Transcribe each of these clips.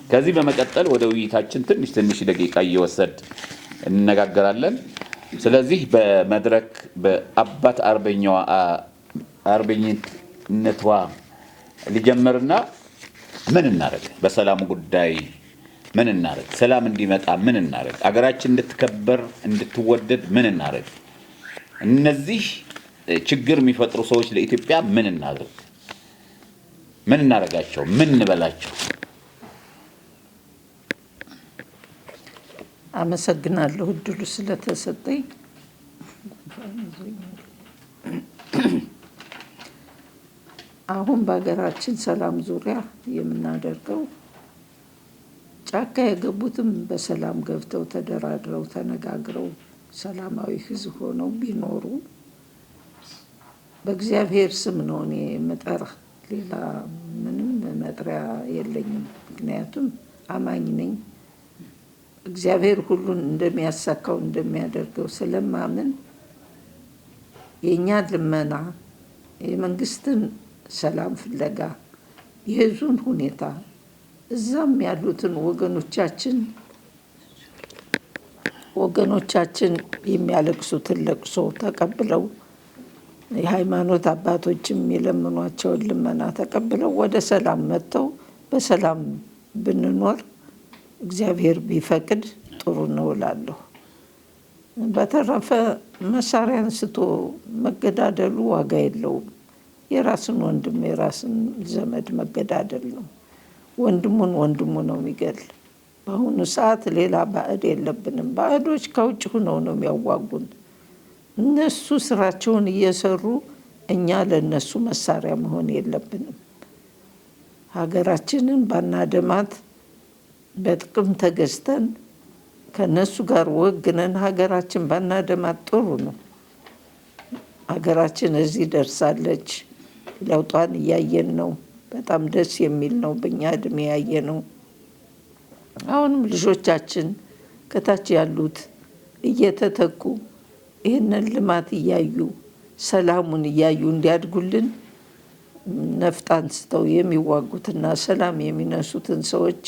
ከዚህ በመቀጠል ወደ ውይይታችን ትንሽ ደቂቃ እየወሰድ እንነጋገራለን። ስለዚህ በመድረክ በአባት አርበኝነቷ ሊጀምርና ምን እናረግ፣ በሰላም ጉዳይ ምን እናረግ፣ ሰላም እንዲመጣ ምን እናረግ፣ አገራችን እንድትከበር እንድትወደድ ምን እናረግ፣ እነዚህ ችግር የሚፈጥሩ ሰዎች ለኢትዮጵያ ምን እናረግ፣ ምን እናረጋቸው፣ ምን እንበላቸው? አመሰግናለሁ እድሉ ስለተሰጠኝ። አሁን በሀገራችን ሰላም ዙሪያ የምናደርገው ጫካ የገቡትም በሰላም ገብተው ተደራድረው ተነጋግረው ሰላማዊ ሕዝብ ሆነው ቢኖሩ በእግዚአብሔር ስም ነው እኔ የምጠራ። ሌላ ምንም መጥሪያ የለኝም። ምክንያቱም አማኝ ነኝ። እግዚአብሔር ሁሉን እንደሚያሳካው እንደሚያደርገው ስለማምን የኛ ልመና የመንግስትን ሰላም ፍለጋ የህዝቡን ሁኔታ እዛም ያሉትን ወገኖቻችን የሚያለቅሱትን ለቅሶ ተቀብለው የሃይማኖት አባቶችም የለመኗቸውን ልመና ተቀብለው ወደ ሰላም መጥተው በሰላም ብንኖር እግዚአብሔር ቢፈቅድ ጥሩ ነው እላለሁ። በተረፈ መሳሪያ አንስቶ መገዳደሉ ዋጋ የለውም። የራስን ወንድም የራስን ዘመድ መገዳደል ነው። ወንድሙ ነው የሚገል። በአሁኑ ሰዓት ሌላ ባዕድ የለብንም። ባዕዶች ከውጭ ሆነው ነው የሚያዋጉን። እነሱ ስራቸውን እየሰሩ እኛ ለነሱ መሳሪያ መሆን የለብንም። ሀገራችንን ባናደማት በጥቅም ተገዝተን ከነሱ ጋር ወግነን ሀገራችን ባናደማት ጥሩ ነው። ሀገራችን እዚህ ደርሳለች። ለውጧን እያየን ነው። በጣም ደስ የሚል ነው። በእኛ እድሜ ያየነው። አሁንም ልጆቻችን ከታች ያሉት እየተተኩ ይህንን ልማት እያዩ ሰላሙን እያዩ እንዲያድጉልን ነፍጥ አንስተው የሚዋጉትና ሰላም የሚነሱትን ሰዎች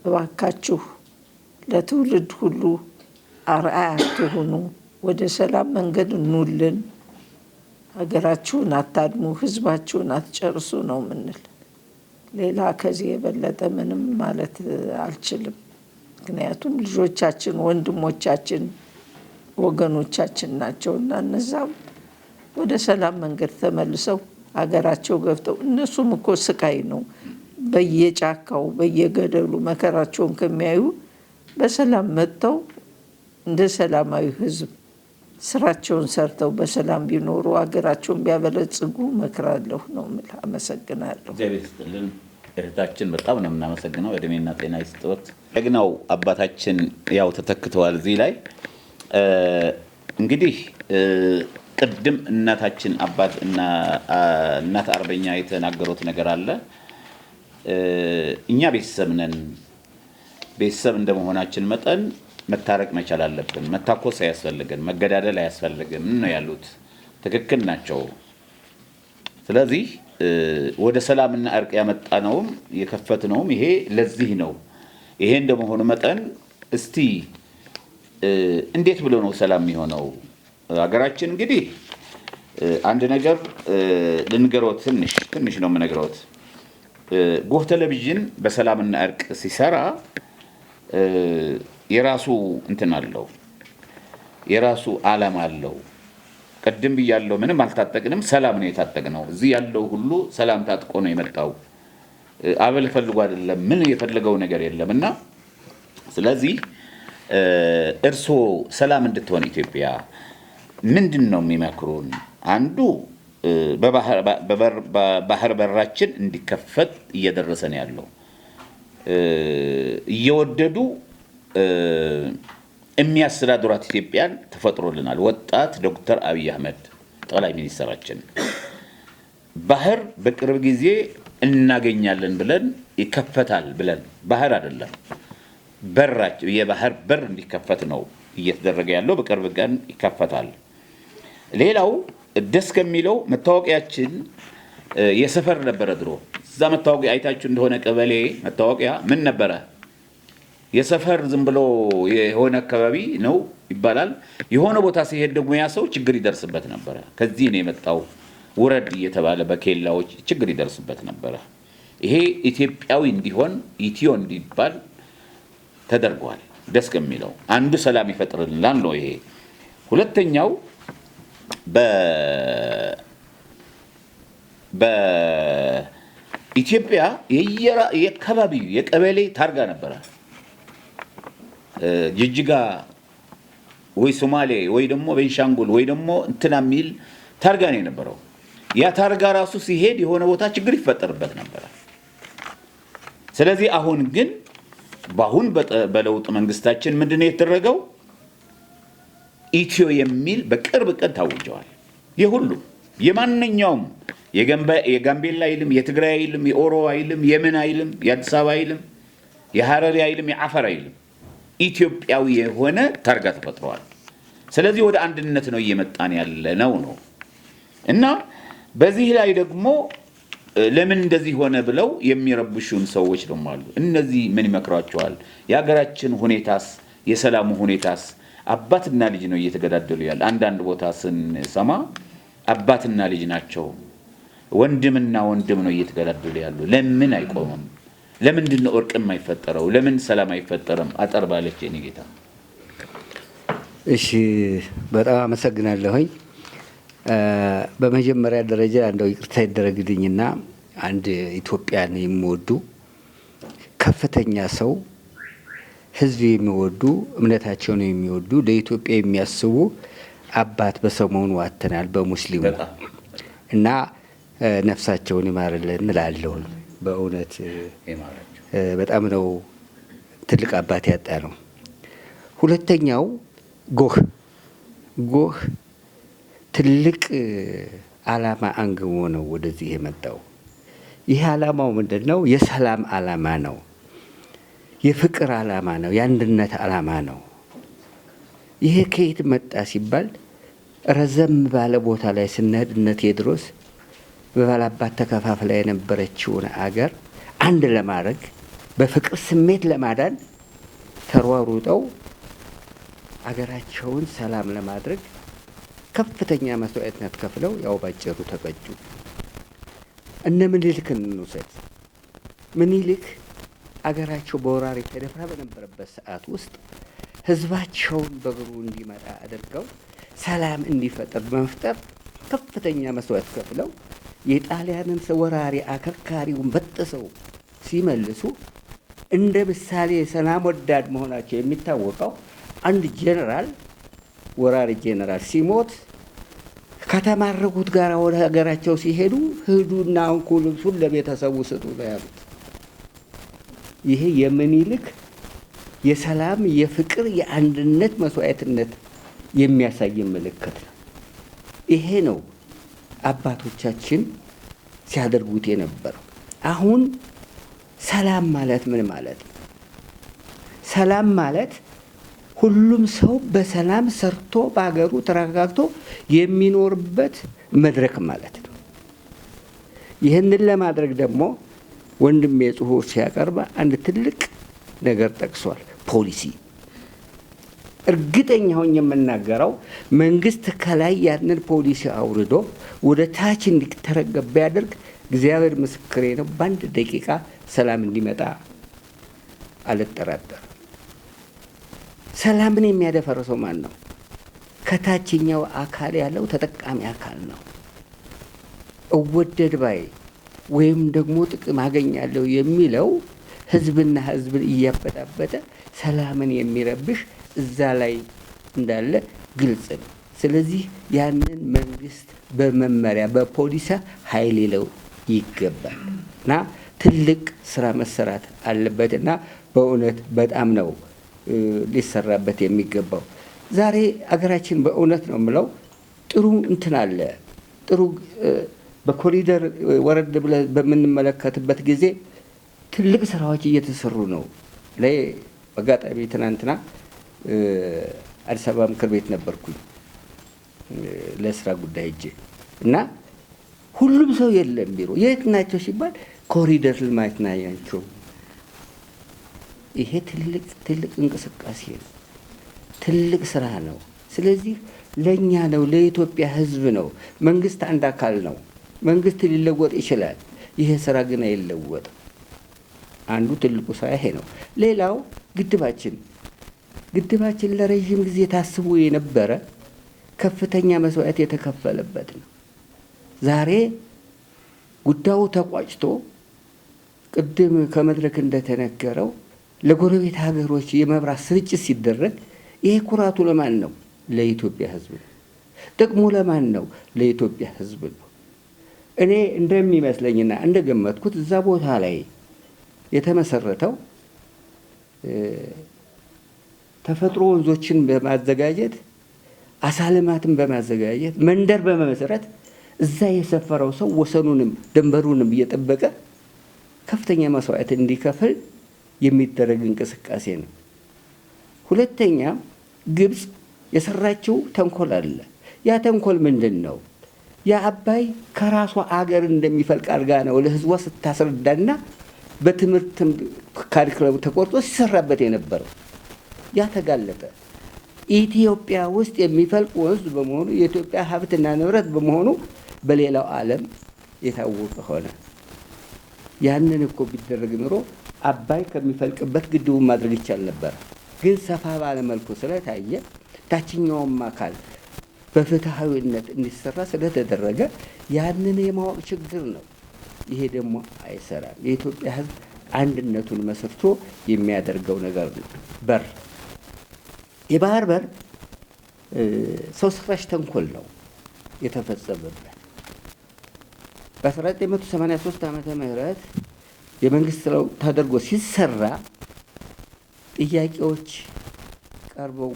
እባካችሁ ለትውልድ ሁሉ አርአያ ትሁኑ። ወደ ሰላም መንገድ ኑልን። ሀገራችሁን አታድሙ፣ ህዝባችሁን አትጨርሱ ነው ምንል። ሌላ ከዚህ የበለጠ ምንም ማለት አልችልም። ምክንያቱም ልጆቻችን፣ ወንድሞቻችን፣ ወገኖቻችን ናቸውና እነዛም ወደ ሰላም መንገድ ተመልሰው ሀገራቸው ገብተው እነሱም እኮ ስቃይ ነው በየጫካው በየገደሉ መከራቸውን ከሚያዩ በሰላም መጥተው እንደ ሰላማዊ ህዝብ ስራቸውን ሰርተው በሰላም ቢኖሩ ሀገራቸውን ቢያበለጽጉ መክራለሁ ነው የምልህ። አመሰግናለሁ። እግዚአብሔር ይስጥልን እህታችን፣ በጣም ነው የምናመሰግነው። እድሜና ጤና ይስጥዎት። ደግናው አባታችን ያው ተተክተዋል እዚህ ላይ እንግዲህ ቅድም እናታችን አባት እና እናት አርበኛ የተናገሩት ነገር አለ። እኛ ቤተሰብ ነን። ቤተሰብ እንደመሆናችን መጠን መታረቅ መቻል አለብን። መታኮስ አያስፈልግም፣ መገዳደል አያስፈልግም ነው ያሉት። ትክክል ናቸው። ስለዚህ ወደ ሰላምና እርቅ ያመጣነውም የከፈትነውም ይሄ ለዚህ ነው። ይሄ እንደመሆኑ መጠን እስቲ እንዴት ብሎ ነው ሰላም የሚሆነው? ሀገራችን እንግዲህ አንድ ነገር ልንገሮት፣ ትንሽ ነው የምነግሮት። ጎህ ቴሌቪዥን በሰላምና እርቅ ሲሰራ የራሱ እንትን አለው፣ የራሱ ዓላማ አለው። ቀደም ብያለሁ፣ ምንም አልታጠቅንም፣ ሰላም ነው የታጠቅነው። እዚህ ያለው ሁሉ ሰላም ታጥቆ ነው የመጣው። አበል ፈልጎ አይደለም፣ ምን የፈለገው ነገር የለምና ስለዚህ እርስዎ ሰላም እንድትሆን ኢትዮጵያ ምንድን ነው የሚመክሩን? አንዱ በባህር በራችን እንዲከፈት እየደረሰ ነው ያለው። እየወደዱ የሚያስተዳድሯት ኢትዮጵያን ተፈጥሮልናል። ወጣት ዶክተር አብይ አህመድ ጠቅላይ ሚኒስትራችን ባህር በቅርብ ጊዜ እናገኛለን ብለን ይከፈታል ብለን ባህር አይደለም የባህር በር እንዲከፈት ነው እየተደረገ ያለው። በቅርብ ቀን ይከፈታል። ሌላው ደስ ከሚለው መታወቂያችን የሰፈር ነበረ ድሮ እዛ መታወቂያ አይታችሁ እንደሆነ ቀበሌ መታወቂያ ምን ነበረ? የሰፈር ዝም ብሎ የሆነ አካባቢ ነው ይባላል። የሆነ ቦታ ሲሄድ ደግሞ ያ ሰው ችግር ይደርስበት ነበረ። ከዚህ ነው የመጣው ውረድ እየተባለ በኬላዎች ችግር ይደርስበት ነበረ። ይሄ ኢትዮጵያዊ እንዲሆን ኢትዮ እንዲባል ተደርጓል። ደስ ከሚለው አንዱ ሰላም ይፈጥርልናል ነው ይሄ። ሁለተኛው በኢትዮጵያ የአካባቢው የቀበሌ ታርጋ ነበረ። ጅጅጋ ወይ ሶማሌ ወይ ደግሞ ቤንሻንጉል ወይ ደግሞ እንትና የሚል ታርጋ ነው የነበረው። ያ ታርጋ ራሱ ሲሄድ የሆነ ቦታ ችግር ይፈጠርበት ነበረ። ስለዚህ አሁን ግን በአሁን በለውጥ መንግስታችን ምንድነው የተደረገው? ኢትዮ የሚል በቅርብ ቀን ታውጀዋል። የሁሉም የማንኛውም የጋምቤላ አይልም፣ የትግራይ አይልም፣ የኦሮ አይልም፣ የምን አይልም፣ የአዲስ አበባ አይልም፣ የሐረሪ አይልም፣ የአፋር አይልም፣ ኢትዮጵያዊ የሆነ ታርጋ ተፈጥሯል። ስለዚህ ወደ አንድነት ነው እየመጣን ያለ ነው። እና በዚህ ላይ ደግሞ ለምን እንደዚህ ሆነ ብለው የሚረብሹን ሰዎች ደግሞ አሉ። እነዚህ ምን ይመክሯቸዋል? የሀገራችን ሁኔታስ የሰላሙ ሁኔታስ አባትና ልጅ ነው እየተገዳደሉ ያለ። አንዳንድ ቦታ ስንሰማ አባትና ልጅ ናቸው፣ ወንድምና ወንድም ነው እየተገዳደሉ ያሉ። ለምን አይቆምም? ለምንድን ነው እርቅ የማይፈጠረው? ለምን ሰላም አይፈጠርም? አጠር ባለች የኔ ጌታ። እሺ፣ በጣም አመሰግናለሁኝ። በመጀመሪያ ደረጃ እንደው ይቅርታ ይደረግልኝና አንድ ኢትዮጵያን የሚወዱ ከፍተኛ ሰው፣ ህዝብ የሚወዱ እምነታቸውን የሚወዱ ለኢትዮጵያ የሚያስቡ አባት በሰሞኑ አተናል በሙስሊሙ እና ነፍሳቸውን ይማርልን እላለሁ። በእውነት በጣም ነው ትልቅ አባት ያጣ ነው። ሁለተኛው ጎህ ትልቅ ዓላማ አንግቦ ነው ወደዚህ የመጣው። ይህ ዓላማው ምንድን ነው? የሰላም ዓላማ ነው፣ የፍቅር ዓላማ ነው፣ የአንድነት ዓላማ ነው። ይሄ ከየት መጣ ሲባል ረዘም ባለ ቦታ ላይ ስንሄድ እነ ቴዎድሮስ በባላባት ተከፋፍላ የነበረችውን አገር አንድ ለማድረግ በፍቅር ስሜት ለማዳን ተሯሩጠው አገራቸውን ሰላም ለማድረግ ከፍተኛ መስዋዕትነት ከፍለው ያው ባጭሩ ተቀጩ። እነ ምኒልክን እንውሰድ። ምኒልክ አገራቸው በወራሪ ተደፍራ በነበረበት ሰዓት ውስጥ ህዝባቸውን በእግሩ እንዲመጣ አድርገው ሰላም እንዲፈጠር በመፍጠር ከፍተኛ መስዋዕት ከፍለው የጣሊያንን ወራሪ አከርካሪውን በጥሰው ሲመልሱ እንደ ምሳሌ ሰላም ወዳድ መሆናቸው የሚታወቀው አንድ ጄኔራል ወራሪ ጄኔራል ሲሞት ከተማረኩት ጋር ወደ ሀገራቸው ሲሄዱ ሂዱና አንኩ ልብሱን ለቤተሰቡ ስጡ ነው ያሉት። ይሄ የምኒልክ የሰላም የፍቅር የአንድነት መስዋዕትነት የሚያሳይ ምልክት ነው። ይሄ ነው አባቶቻችን ሲያደርጉት የነበረው። አሁን ሰላም ማለት ምን ማለት ነው? ሰላም ማለት ሁሉም ሰው በሰላም ሰርቶ በሀገሩ ተረጋግቶ የሚኖርበት መድረክ ማለት ነው። ይህንን ለማድረግ ደግሞ ወንድሜ ጽሑፍ ሲያቀርብ አንድ ትልቅ ነገር ጠቅሷል። ፖሊሲ። እርግጠኛ ሆኜ የምናገረው መንግስት ከላይ ያንን ፖሊሲ አውርዶ ወደ ታች እንዲተረገብ ቢያደርግ እግዚአብሔር ምስክሬ ነው፣ በአንድ ደቂቃ ሰላም እንዲመጣ አልጠራጠርም። ሰላምን የሚያደፈርሰው ማን ነው? ከታችኛው አካል ያለው ተጠቃሚ አካል ነው። እወደድ ባይ ወይም ደግሞ ጥቅም አገኛለሁ የሚለው ህዝብና ህዝብን እያበጣበጠ ሰላምን የሚረብሽ እዛ ላይ እንዳለ ግልጽ ነው። ስለዚህ ያንን መንግስት በመመሪያ በፖሊሲ ኃይል ሊለው ይገባል እና ትልቅ ስራ መሰራት አለበትና በእውነት በጣም ነው ሊሰራበት የሚገባው። ዛሬ አገራችን በእውነት ነው የምለው ጥሩ እንትን አለ። ጥሩ በኮሪደር ወረድ ብለን በምንመለከትበት ጊዜ ትልቅ ስራዎች እየተሰሩ ነው። ላይ በአጋጣሚ ትናንትና አዲስ አበባ ምክር ቤት ነበርኩኝ ለስራ ጉዳይ እጄ እና ሁሉም ሰው የለም ቢሮ። የት ናቸው ሲባል ኮሪደር ልማት ናቸው። ይሄ ትልቅ እንቅስቃሴ ነው፣ ትልቅ ስራ ነው። ስለዚህ ለኛ ነው፣ ለኢትዮጵያ ህዝብ ነው። መንግስት አንድ አካል ነው። መንግስት ሊለወጥ ይችላል። ይሄ ስራ ግን አይለወጥም። አንዱ ትልቁ ስራ ይሄ ነው። ሌላው ግድባችን ለረጅም ጊዜ ታስቦ የነበረ ከፍተኛ መስዋዕት የተከፈለበት ነው። ዛሬ ጉዳዩ ተቋጭቶ ቅድም ከመድረክ እንደተነገረው ለጎረቤት ሀገሮች የመብራት ስርጭት ሲደረግ ይሄ ኩራቱ ለማን ነው? ለኢትዮጵያ ህዝብ ነው። ጥቅሙ ለማን ነው? ለኢትዮጵያ ህዝብ ነው። እኔ እንደሚመስለኝና እንደገመትኩት እዛ ቦታ ላይ የተመሰረተው ተፈጥሮ ወንዞችን በማዘጋጀት አሳ ልማትን በማዘጋጀት መንደር በመመስረት እዛ የሰፈረው ሰው ወሰኑንም ድንበሩንም እየጠበቀ ከፍተኛ መስዋዕት እንዲከፍል የሚደረግ እንቅስቃሴ ነው። ሁለተኛ ግብጽ የሰራችው ተንኮል አለ። ያ ተንኮል ምንድን ነው? ያ አባይ ከራሷ አገር እንደሚፈልቅ አድርጋ ነው ለህዝቧ ስታስረዳና በትምህርት ካሪኩለም ተቆርጦ ሲሰራበት የነበረው። ያ ተጋለጠ። ኢትዮጵያ ውስጥ የሚፈልቅ ወንዝ በመሆኑ የኢትዮጵያ ሀብትና ንብረት በመሆኑ በሌላው ዓለም የታወቀ ሆነ። ያንን እኮ ቢደረግ ኑሮ አባይ ከሚፈልቅበት ግድቡን ማድረግ ይቻል ነበር። ግን ሰፋ ባለ መልኩ ስለታየ ታችኛውም አካል በፍትሃዊነት እንዲሰራ ስለተደረገ ያንን የማወቅ ችግር ነው። ይሄ ደግሞ አይሰራም። የኢትዮጵያ ህዝብ አንድነቱን መስርቶ የሚያደርገው ነገር ነው። የባህር በር ሰው ሰራሽ ተንኮል ነው የተፈጸመበት። በ1983 ዓመተ ምህረት የመንግስት ለውጥ ተደርጎ ሲሰራ ጥያቄዎች ቀርበው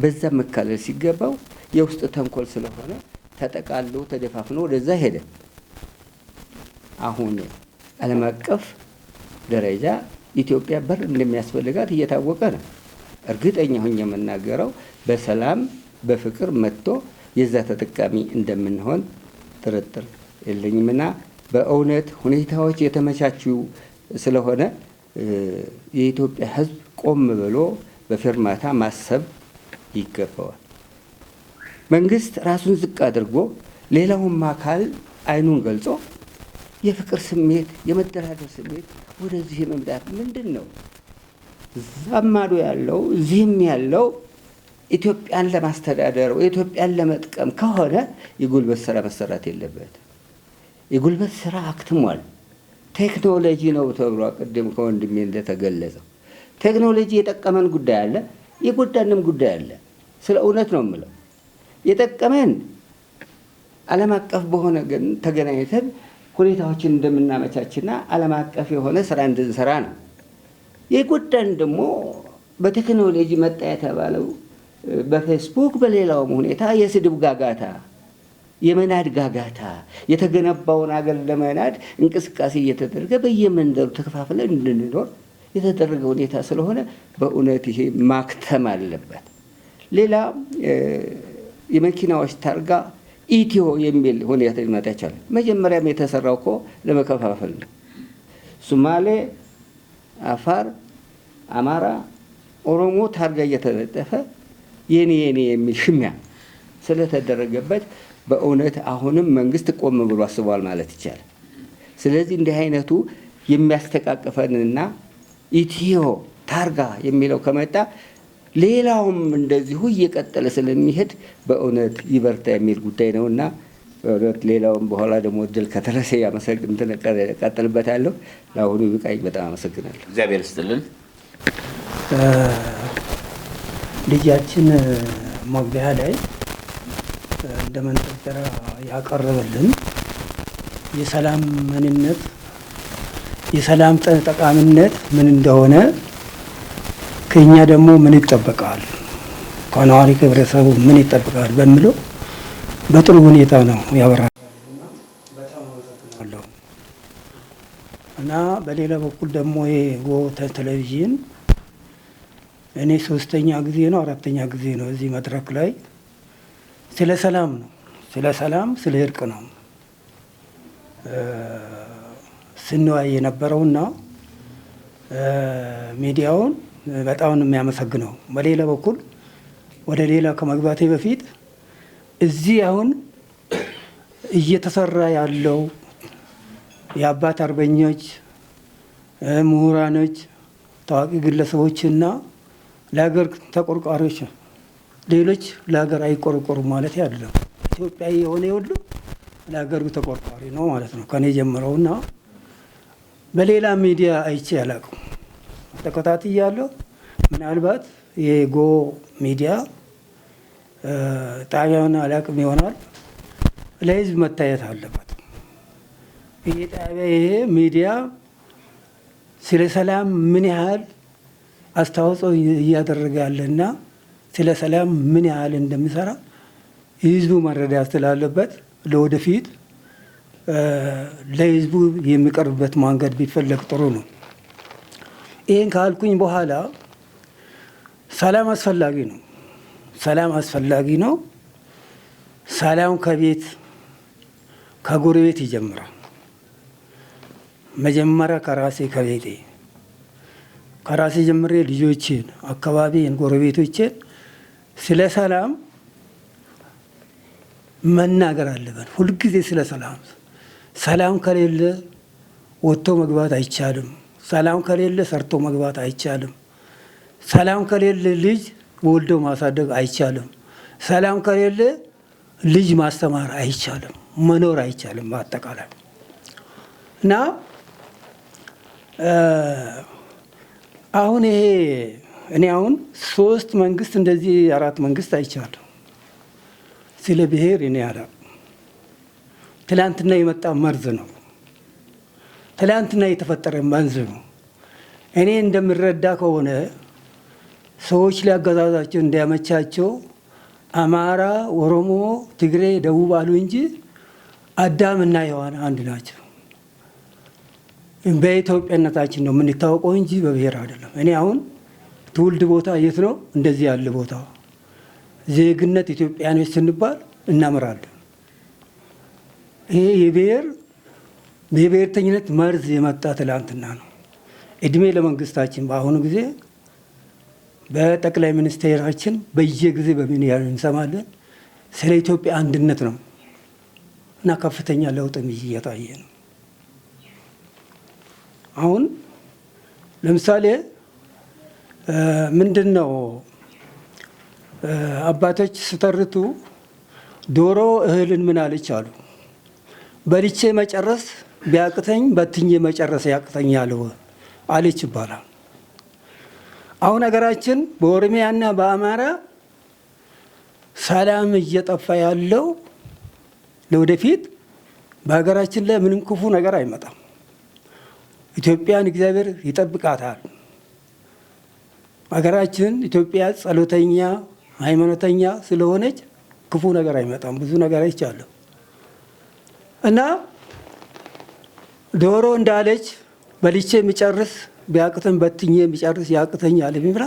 በዛ መካለል ሲገባው የውስጥ ተንኮል ስለሆነ ተጠቃሎ ተደፋፍኖ ወደዛ ሄደ። አሁን ዓለም አቀፍ ደረጃ ኢትዮጵያ በር እንደሚያስፈልጋት እየታወቀ ነው። እርግጠኛ ሆኜ የምናገረው በሰላም በፍቅር መጥቶ የዛ ተጠቃሚ እንደምንሆን ጥርጥር የለኝምና በእውነት ሁኔታዎች የተመቻቹ ስለሆነ የኢትዮጵያ ህዝብ ቆም ብሎ በፊርማታ ማሰብ ይገባዋል። መንግስት ራሱን ዝቅ አድርጎ ሌላውም አካል አይኑን ገልጾ የፍቅር ስሜት የመደራደር ስሜት ወደዚህ መምጣት ምንድን ነው? እዛም ማዶ ያለው እዚህም ያለው ኢትዮጵያን ለማስተዳደር ወይ ኢትዮጵያን ለመጥቀም ከሆነ የጉልበት ስራ መሰራት የለበትም። የጉልበት ስራ አክትሟል። ቴክኖሎጂ ነው ተብሎ ቅድም ከወንድሜ እንደተገለጸው ቴክኖሎጂ የጠቀመን ጉዳይ አለ፣ የጎዳንም ጉዳይ አለ። ስለ እውነት ነው የምለው። የጠቀመን ዓለም አቀፍ በሆነ ግን ተገናኝተን ሁኔታዎችን እንደምናመቻችና ዓለም አቀፍ የሆነ ስራ እንድንሰራ ነው። የጎዳን ደግሞ በቴክኖሎጂ መጣ የተባለው በፌስቡክ በሌላውም ሁኔታ የስድብ ጋጋታ፣ የመናድ ጋጋታ፣ የተገነባውን አገር ለመናድ እንቅስቃሴ እየተደረገ በየመንደሩ ተከፋፍለን እንድንኖር የተደረገ ሁኔታ ስለሆነ በእውነት ይሄ ማክተም አለበት። ሌላ የመኪናዎች ታርጋ ኢትዮ የሚል ሁኔታ ሊመጣ ይችላል። መጀመሪያም የተሰራው እኮ ለመከፋፈል ነው። ሶማሌ፣ አፋር፣ አማራ፣ ኦሮሞ ታርጋ እየተለጠፈ የኔ የሚል ሽሚያ ስለተደረገበት በእውነት አሁንም መንግስት ቆም ብሎ አስቧል ማለት ይቻላል። ስለዚህ እንዲህ አይነቱ የሚያስተቃቅፈንና ኢትዮ ታርጋ የሚለው ከመጣ ሌላውም እንደዚሁ እየቀጠለ ስለሚሄድ በእውነት ይበርታ የሚል ጉዳይ ነውና በእውነት ሌላውም በኋላ ደግሞ እድል ከተረሰ ቀጥልበታለሁ። ለአሁኑ ይብቃኝ። በጣም አመሰግናለሁ። እግዚአብሔር ይስጥልን። ልጃችን መግቢያ ላይ እንደ መንጠልጠያ ያቀረበልን የሰላም ምንነት የሰላም ጠቃሚነት ምን እንደሆነ ከኛ ደግሞ ምን ይጠበቃል ከነዋሪ ህብረተሰቡ ምን ይጠበቃል በሚለው በጥሩ ሁኔታ ነው ያወራል። በጣም አመሰግናለሁ። እና በሌላ በኩል ደግሞ የጎ ቴሌቪዥን እኔ ሶስተኛ ጊዜ ነው አራተኛ ጊዜ ነው እዚህ መድረክ ላይ ስለ ሰላም ነው ስለ እርቅ ነው ስንወያይ የነበረውና ሚዲያውን በጣም ነው የሚያመሰግነው። በሌላ በኩል ወደ ሌላ ከመግባቴ በፊት እዚህ አሁን እየተሰራ ያለው የአባት አርበኞች፣ ምሁራኖች፣ ታዋቂ ግለሰቦችና ለሀገር ተቆርቋሪዎች፣ ሌሎች ለሀገር አይቆረቆሩም ማለት አይደለም። ኢትዮጵያዊ የሆነ ሁሉ ለሀገሩ ተቆርቋሪ ነው ማለት ነው። ከኔ ጀምረውና በሌላ ሚዲያ አይቼ አላውቅም። ተከታትያለሁ። ምናልባት የጎ ሚዲያ ጣቢያውን አላውቅም ይሆናል። ለህዝብ መታየት አለበት። ይሄ ጣቢያ ይሄ ሚዲያ ስለ ሰላም ምን ያህል አስተዋጽኦ እያደረገ ያለና ስለ ሰላም ምን ያህል እንደሚሰራ ህዝቡ መረዳት ስላለበት ለወደፊት ለህዝቡ የሚቀርብበት መንገድ ቢፈለግ ጥሩ ነው። ይህን ካልኩኝ በኋላ ሰላም አስፈላጊ ነው። ሰላም አስፈላጊ ነው። ሰላም ከቤት ከጎረቤት ይጀምራል። መጀመሪያ ከራሴ ከራሴ ጀምሬ ልጆችን፣ አካባቢን፣ ጎረቤቶችን ስለ ሰላም መናገር አለብን። ሁልጊዜ ስለ ሰላም። ሰላም ከሌለ ወጥቶ መግባት አይቻልም። ሰላም ከሌለ ሰርቶ መግባት አይቻልም። ሰላም ከሌለ ልጅ ወልዶ ማሳደግ አይቻልም። ሰላም ከሌለ ልጅ ማስተማር አይቻልም፣ መኖር አይቻልም በአጠቃላይ እና አሁን ይሄ እኔ አሁን 3 መንግስት እንደዚህ 4 መንግስት አይቻለሁ። ስለ ብሔር እኔ አላውቅም። ትላንትና የመጣ መርዝ ነው። ትላንትና የተፈጠረ መንዝ ነው። እኔ እንደምረዳ ከሆነ ሰዎች ሊያገዛዛቸው እንዲያመቻቸው አማራ፣ ኦሮሞ፣ ትግሬ፣ ደቡብ አሉ እንጂ አዳምና ሔዋን አንድ ናቸው። በኢትዮጵያነታችን ነው የምንታወቀው እንጂ በብሔር አይደለም። እኔ አሁን ትውልድ ቦታ የት ነው? እንደዚህ ያለ ቦታ ዜግነት ኢትዮጵያኖች ስንባል እናምራለን። ይሄ የብሔርተኝነት መርዝ የመጣ ትላንትና ነው። እድሜ ለመንግስታችን። በአሁኑ ጊዜ በጠቅላይ ሚኒስቴራችን በየጊዜ በሚዲያ እንሰማለን ስለ ኢትዮጵያ አንድነት ነው እና ከፍተኛ ለውጥ እየታየ ነው። አሁን ለምሳሌ ምንድን ነው አባቶች ስተርቱ ዶሮ እህልን ምን አለች አሉ፣ በልቼ መጨረስ ቢያቅተኝ በትኜ መጨረስ ያቅተኛል አለች ይባላል። አሁን ሀገራችን በኦሮሚያና በአማራ ሰላም እየጠፋ ያለው ለወደፊት በሀገራችን ላይ ምንም ክፉ ነገር አይመጣም። ኢትዮጵያን እግዚአብሔር ይጠብቃታል። ሀገራችን ኢትዮጵያ ጸሎተኛ ሃይማኖተኛ ስለሆነች ክፉ ነገር አይመጣም። ብዙ ነገር አይቻለሁ እና ዶሮ እንዳለች በልቼ የሚጨርስ ቢያቅተኝ በትኜ የሚጨርስ ያቅተኛል የሚብላ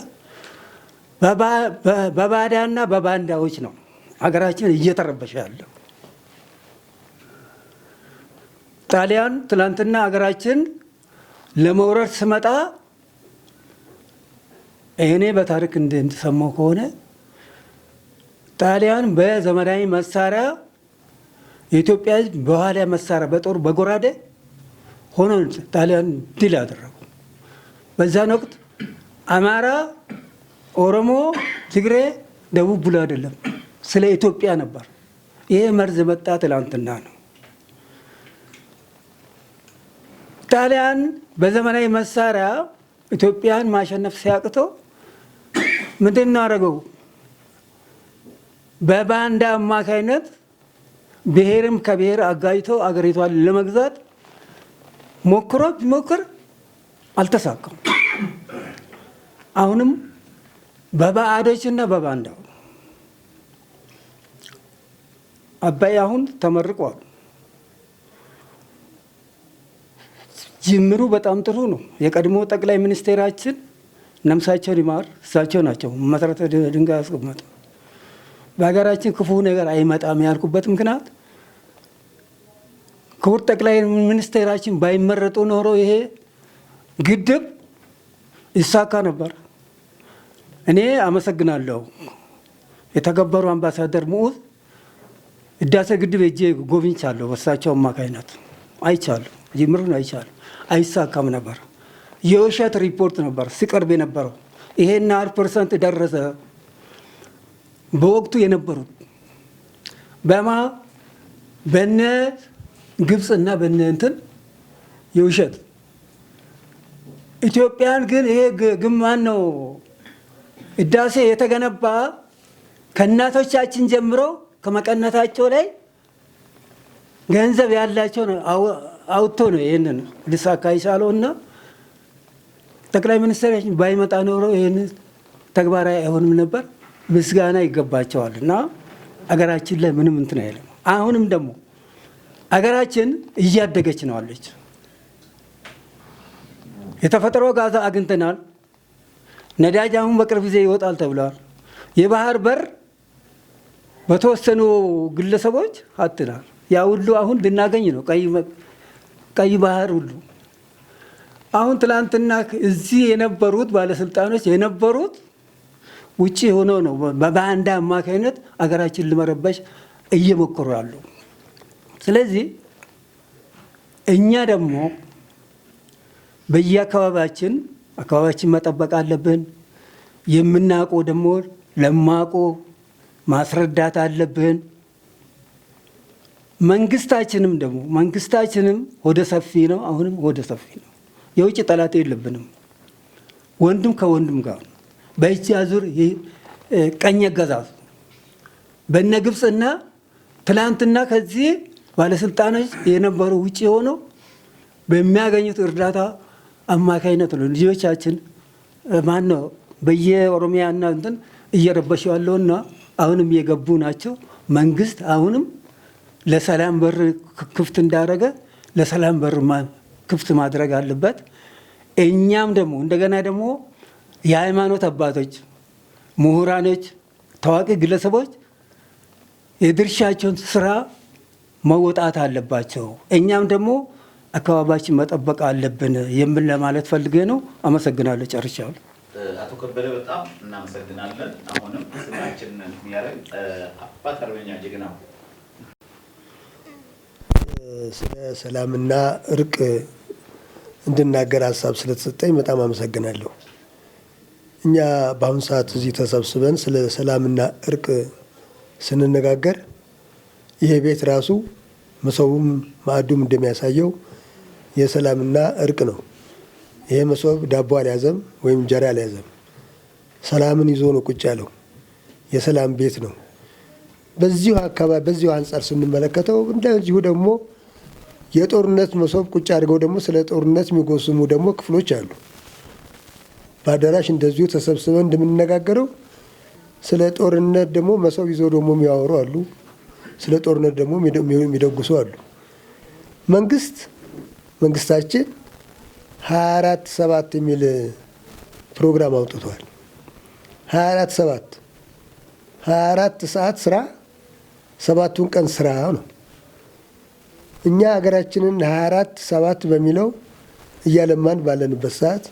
በባዳና በባንዳዎች ነው ሀገራችን እየተረበሸ ያለው። ጣሊያን ትላንትና ሀገራችን ለመውረድ ስመጣ እኔ በታሪክ እንደሰማው ከሆነ ጣሊያን በዘመናዊ መሳሪያ የኢትዮጵያ ሕዝብ በኋላ መሳሪያ በጦር በጎራዴ ሆኖ ጣሊያን ድል አደረጉ። በዛን ወቅት አማራ፣ ኦሮሞ፣ ትግሬ፣ ደቡብ ብሎ አይደለም ስለ ኢትዮጵያ ነበር። ይሄ መርዝ መጣ ትላንትና ነው። ጣሊያን በዘመናዊ መሳሪያ ኢትዮጵያን ማሸነፍ ሲያቅተው ምንድን ነው አደረገው? በባንዳ አማካይነት ብሔርም ከብሔር አጋጅቶ አገሪቷን ለመግዛት ሞክር አልተሳካም። አሁንም በባዕዶችና በባንዳው አባይ አሁን ተመርቋል። ጅምሩ በጣም ጥሩ ነው። የቀድሞ ጠቅላይ ሚኒስቴራችን ነፍሳቸውን ይማር እሳቸው ናቸው መሰረተ ድንጋይ ያስቀመጡ። በሀገራችን ክፉ ነገር አይመጣም ያልኩበት ምክንያት ክቡር ጠቅላይ ሚኒስቴራችን ባይመረጡ ኖሮ ይሄ ግድብ ይሳካ ነበር። እኔ አመሰግናለሁ። የተከበሩ አምባሳደር ሙዑዝ ህዳሴ ግድብ ሄጄ ጎብኝቻለሁ። በሳቸው አማካኝነት አይቻለሁ፣ ጅምሩን አይቻለሁ። አይሳካም ነበር። የውሸት ሪፖርት ነበር ሲቀርብ የነበረው። ይሄን 1% ደረሰ። በወቅቱ የነበሩት በነ ግብፅና በነ እንትን የውሸት ኢትዮጵያን ግን ይሄ ግማን ነው ህዳሴ የተገነባ ከእናቶቻችን ጀምሮ ከመቀነታቸው ላይ ገንዘብ ያላቸው ነው አውጥቶ ነው ይህንን ሊሳካ የቻለውና ጠቅላይ ሚኒስትራችን ባይመጣ ኖሮ ይህን ተግባራዊ አይሆንም ነበር። ምስጋና ይገባቸዋል እና አገራችን ላይ ምንም እንትን አይልም። አሁንም ደግሞ አገራችን እያደገች ነው አለች። የተፈጥሮ ጋዝ አግኝተናል። ነዳጅ አሁን በቅርብ ጊዜ ይወጣል ተብሏል። የባህር በር በተወሰኑ ግለሰቦች አጥተናል። ያ ሁሉ አሁን ልናገኝ ነው። ቀይ ባህር ሁሉ አሁን ትላንትና እዚህ የነበሩት ባለስልጣኖች የነበሩት ውጪ ሆኖ ነው በባንዳ አማካይነት አገራችን ለመረበሽ እየሞከሩ ያሉ። ስለዚህ እኛ ደግሞ በየአካባቢያችን መጠበቅ አለብን። የምናውቀው ደግሞ ለማቆ ማስረዳት አለብን። መንግስታችንም ወደ ሰፊ ነው። አሁንም ወደ ሰፊ ነው። የውጭ ጠላት የለብንም። ወንድም ከወንድም ጋር በእጅ አዙር ቀኝ አገዛዝ በነ ግብፅና ትላንትና ከዚህ ባለስልጣኖች የነበሩ ውጭ ሆነው በሚያገኙት እርዳታ አማካይነት ነው ልጆቻችን ማነው በየኦሮሚያና እንትን እየረበሹ ያለውና አሁንም የገቡ ናቸው። መንግስት አሁንም ለሰላም በር ክፍት እንዳደረገ ለሰላም በር ክፍት ማድረግ አለበት። እኛም ደግሞ እንደገና ደግሞ የሃይማኖት አባቶች፣ ምሁራኖች፣ ታዋቂ ግለሰቦች የድርሻቸውን ስራ መወጣት አለባቸው። እኛም ደግሞ አካባቢያችን መጠበቅ አለብን የምን ለማለት ፈልጌ ነው። አመሰግናለሁ። ጨርሻለሁ። አቶ ከበደ በጣም እናመሰግናለን። አሁንም ስማችንን የሚያደርግ አባት አርበኛ ጀግናው ስለ ሰላምና እርቅ እንድናገር ሀሳብ ስለተሰጠኝ በጣም አመሰግናለሁ። እኛ በአሁኑ ሰዓት እዚህ ተሰብስበን ስለ ሰላምና እርቅ ስንነጋገር ይሄ ቤት ራሱ መሶቡም ማዕዱም እንደሚያሳየው የሰላምና እርቅ ነው። ይሄ መሶብ ዳቦ አልያዘም ወይም እንጀራ አልያዘም። ሰላምን ይዞ ነው ቁጭ ያለው። የሰላም ቤት ነው። በዚሁ አካባቢ በዚሁ አንጻር ስንመለከተው እንደዚሁ ደግሞ የጦርነት መሶብ ቁጭ አድርገው ደግሞ ስለ ጦርነት የሚጎስሙ ደግሞ ክፍሎች አሉ። በአዳራሽ እንደዚሁ ተሰብስበን እንደምንነጋገረው ስለ ጦርነት ደግሞ መሶብ ይዘው ደግሞ የሚያወሩ አሉ። ስለ ጦርነት ደግሞ የሚደጉሱ አሉ። መንግስታችን 24/7 የሚል ፕሮግራም አውጥቷል። 24 ሰዓት ስራ፣ 7ቱን ቀን ስራ ነው። እኛ ሀገራችንን 24/7 በሚለው እያለማን ባለንበት ሰዓት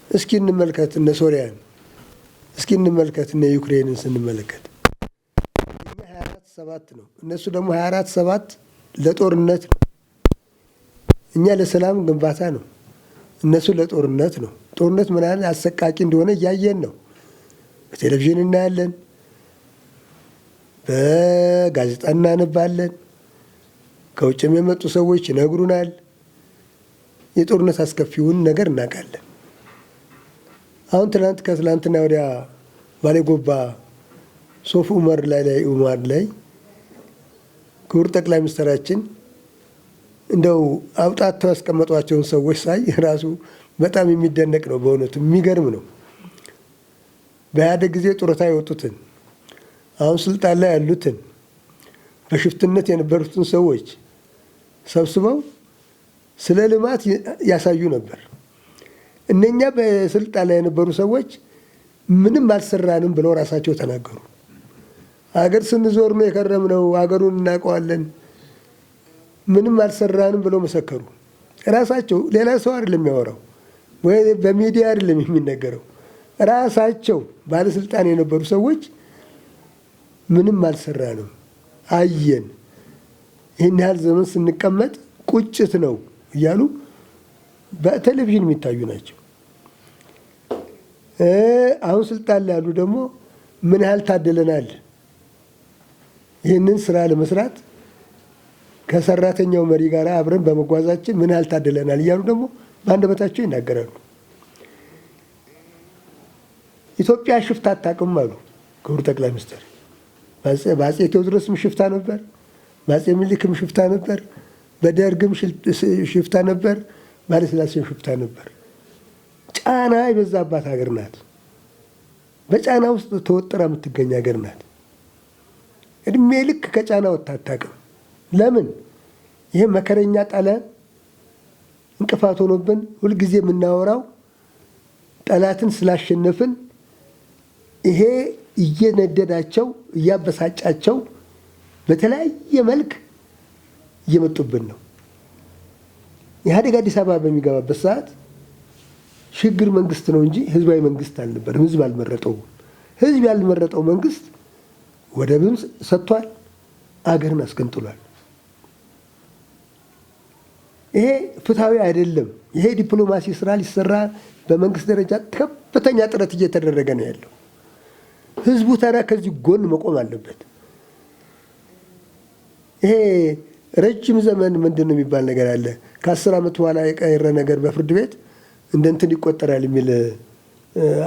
እስኪ እንመልከት እነ ሶሪያን፣ እስኪ እንመልከት እነ ዩክሬንን ስንመለከት እኛ 24/7 ነው። እነሱ ደግሞ 24/7 ለጦርነት ነው። እኛ ለሰላም ግንባታ ነው። እነሱ ለጦርነት ነው። ጦርነት ምን ያህል አሰቃቂ እንደሆነ እያየን ነው። በቴሌቪዥን እናያለን፣ በጋዜጣ እናነባለን፣ ከውጭም የመጡ ሰዎች ይነግሩናል። የጦርነት አስከፊውን ነገር እናውቃለን። አሁን ከትላንትና ወዲያ ባሌ ጎባ ሶፍ ኡመር ላይ ክቡር ጠቅላይ ሚኒስትራችን እንደው አውጣተው ያስቀመጧቸውን ሰዎች ሳይ ራሱ በጣም የሚደነቅ ነው። በእውነቱ የሚገርም ነው። በኢህአዴግ ጊዜ ጡረታ የወጡትን አሁን ስልጣን ላይ ያሉትን በሽፍትነት የነበሩትን ሰዎች ሰብስበው ስለ ልማት ያሳዩ ነበር። እነኛ በስልጣን ላይ የነበሩ ሰዎች ምንም አልሰራንም ብለው ራሳቸው ተናገሩ። አገር ስንዞር ነው የከረምነው፣ አገሩን እናውቀዋለን፣ ምንም አልሰራንም ብለው መሰከሩ። ራሳቸው፣ ሌላ ሰው አይደለም የሚያወራው ወይ በሚዲያ አይደለም የሚነገረው። ራሳቸው ባለስልጣን የነበሩ ሰዎች ምንም አልሰራንም፣ አየን፣ ይህን ያህል ዘመን ስንቀመጥ ቁጭት ነው እያሉ በቴሌቪዥን የሚታዩ ናቸው። አሁን ስልጣን ላይ ያሉ ደግሞ ምን ያህል ታደለናል፣ ይህንን ስራ ለመስራት ከሰራተኛው መሪ ጋር አብረን በመጓዛችን ምን ያህል ታደለናል እያሉ ደግሞ በአንደበታቸው ይናገራሉ። ኢትዮጵያ ሽፍታ አታውቅም አሉ ክቡር ጠቅላይ ሚኒስትር። በአፄ ቴዎድሮስም ሽፍታ ነበር፣ በአፄ ምኒልክም ሽፍታ ነበር፣ በደርግም ሽፍታ ነበር፣ ባለስላሴም ሽፍታ ነበር። ጫና የበዛባት ሀገር ናት። በጫና ውስጥ ተወጥራ የምትገኝ ሀገር ናት። እድሜ ልክ ከጫና ወጥታ አታውቅም። ለምን? ይህ መከረኛ ጠላት እንቅፋት ሆኖብን ሁልጊዜ የምናወራው ጠላትን ስላሸነፍን ይሄ እየነደዳቸው እያበሳጫቸው በተለያየ መልክ እየመጡብን ነው። ኢህአዴግ አዲስ አበባ በሚገባበት ሰዓት ሽግግር መንግስት ነው እንጂ ህዝባዊ መንግስት አልነበረም። ህዝብ አልመረጠውም። ህዝብ ያልመረጠው መንግስት ወደብም ሰጥቷል፣ አገርን አስገንጥሏል። ይሄ ፍትሐዊ አይደለም። ይሄ ዲፕሎማሲ ስራ ሊሰራ በመንግስት ደረጃ ከፍተኛ ጥረት እየተደረገ ነው ያለው። ህዝቡ ታዲያ ከዚህ ጎን መቆም አለበት። ይሄ ረጅም ዘመን ምንድን ነው የሚባል ነገር አለ። ከ10 ዓመት በኋላ የቀረ ነገር በፍርድ ቤት እንደ እንትን ይቆጠራል የሚል